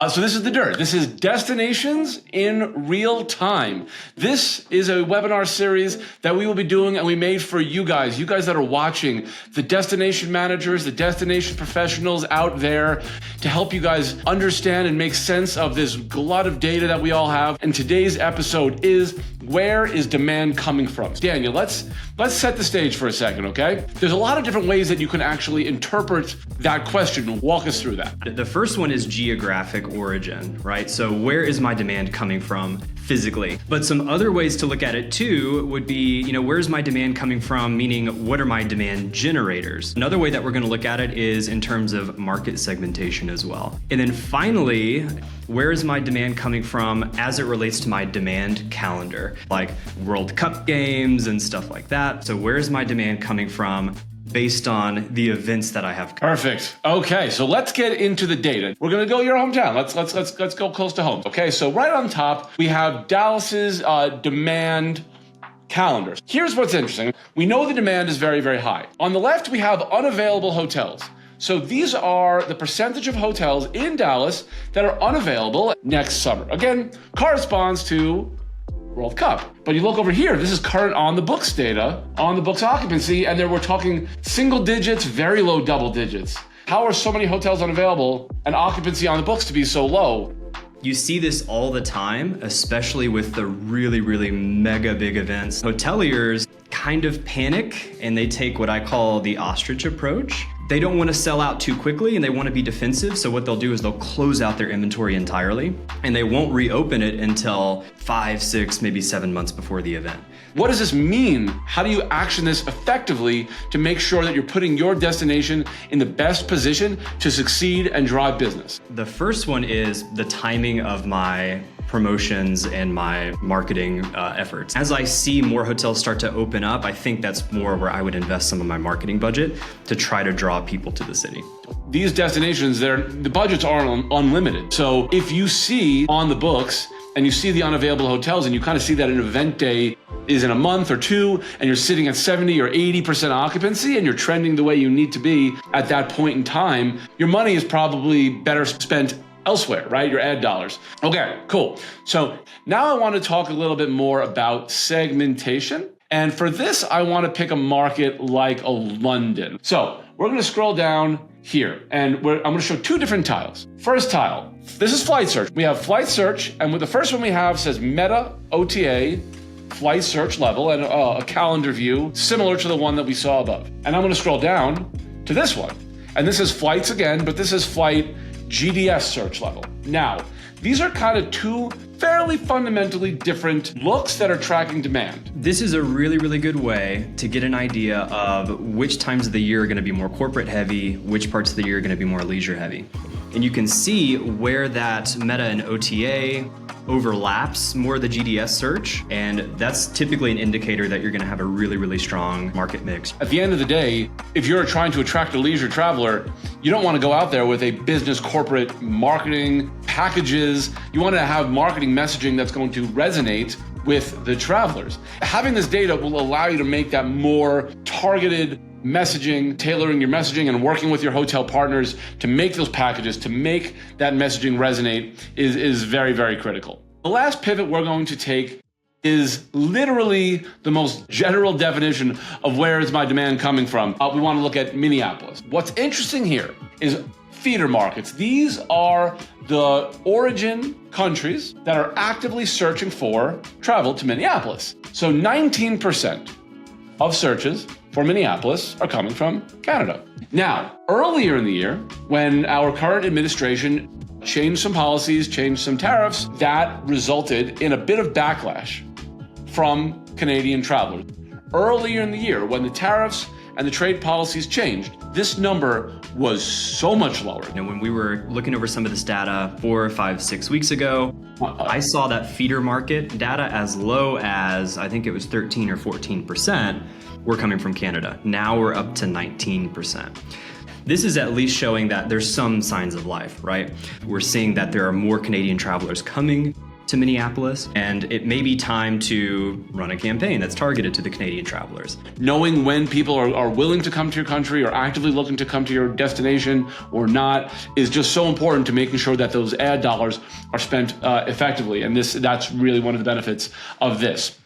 So this is the D.I.R.T. This is Destinations in Real Time. This is a webinar series that we will be doing and we made for you guys that are watching, the destination managers, the destination professionals out there, to help you guys understand and make sense of this glut of data that we all have. And today's episode is, where is demand coming from? Daniel, let's set the stage for a second, okay? There's a lot of different ways that you can actually interpret that question. Walk us through that. The first one is geographic origin, right? So where is my demand coming from physically? But some other ways to look at it too would be, where's my demand coming from? Meaning, what are my demand generators? Another way that we're going to look at it is in terms of market segmentation as well. And then finally, where is my demand coming from as it relates to my demand calendar, like World Cup games and stuff like that? So where is my demand coming from based on the events that I have? Perfect. Okay, so let's get into the data. We're gonna go to your hometown. Let's go close to home. Okay, so right on top we have Dallas's demand calendars. Here's what's interesting. We know the demand is very, very high. On the left we have unavailable hotels. So these are the percentage of hotels in Dallas that are unavailable next summer. Again, corresponds to World Cup. But you look over here, this is current on the books data, on the books occupancy, and then we're talking single digits, very low double digits. How are so many hotels unavailable and occupancy on the books to be so low? You see this all the time, especially with the really, really mega big events. Hoteliers kind of panic and they take what I call the ostrich approach. They don't want to sell out too quickly and they want to be defensive. So what they'll do is they'll close out their inventory entirely and they won't reopen it until 5, 6, maybe 7 months before the event. What does this mean? How do you action this effectively to make sure that you're putting your destination in the best position to succeed and drive business? The first one is the timing of my promotions and my marketing efforts. As I see more hotels start to open up, I think that's more where I would invest some of my marketing budget to try to draw people to the city. These destinations, the budgets are unlimited. So if you see on the books and you see the unavailable hotels and you kind of see that an event day is in a month or two and you're sitting at 70 or 80% occupancy and you're trending the way you need to be at that point in time, your money is probably better spent elsewhere, right? Your ad dollars. Okay, cool. So now I want to talk a little bit more about segmentation. And for this, I want to pick a market like a London. So we're going to scroll down here and I'm going to show two different tiles. First tile, this is flight search. We have flight search, and with the first one we have says Meta OTA flight search level and a calendar view similar to the one that we saw above. And I'm going to scroll down to this one. And this is flights again, but this is flight GDS search level. Now, these are kind of two fairly fundamentally different looks that are tracking demand. This is a really, really good way to get an idea of which times of the year are going to be more corporate heavy, which parts of the year are going to be more leisure heavy. And you can see where that Meta and OTA overlaps more of the GDS search, and that's typically an indicator that you're going to have a really, really strong market mix. At the end of the day, if you're trying to attract a leisure traveler, you don't want to go out there with a business corporate marketing packages. You want to have marketing messaging that's going to resonate with the travelers. Having this data will allow you to make that more targeted messaging, tailoring your messaging and working with your hotel partners to make those packages, to make that messaging resonate is very, very critical. The last pivot we're going to take is literally the most general definition of where is my demand coming from. We want to look at Minneapolis. What's interesting here is feeder markets. These are the origin countries that are actively searching for travel to Minneapolis. So 19% of searches for Minneapolis are coming from Canada. Now, earlier in the year, when our current administration changed some policies, changed some tariffs, that resulted in a bit of backlash from Canadian travelers. Earlier in the year, when the tariffs and the trade policies changed, this number was so much lower. And when we were looking over some of this data 4, 5, 6 weeks ago, I saw that feeder market data as low as, I think it was 13 or 14% were coming from Canada. Now we're up to 19%. This is at least showing that there's some signs of life, right? We're seeing that there are more Canadian travelers coming to Minneapolis, and it may be time to run a campaign that's targeted to the Canadian travelers. Knowing when people are willing to come to your country or actively looking to come to your destination or not is just so important to making sure that those ad dollars are spent effectively. And that's really one of the benefits of this.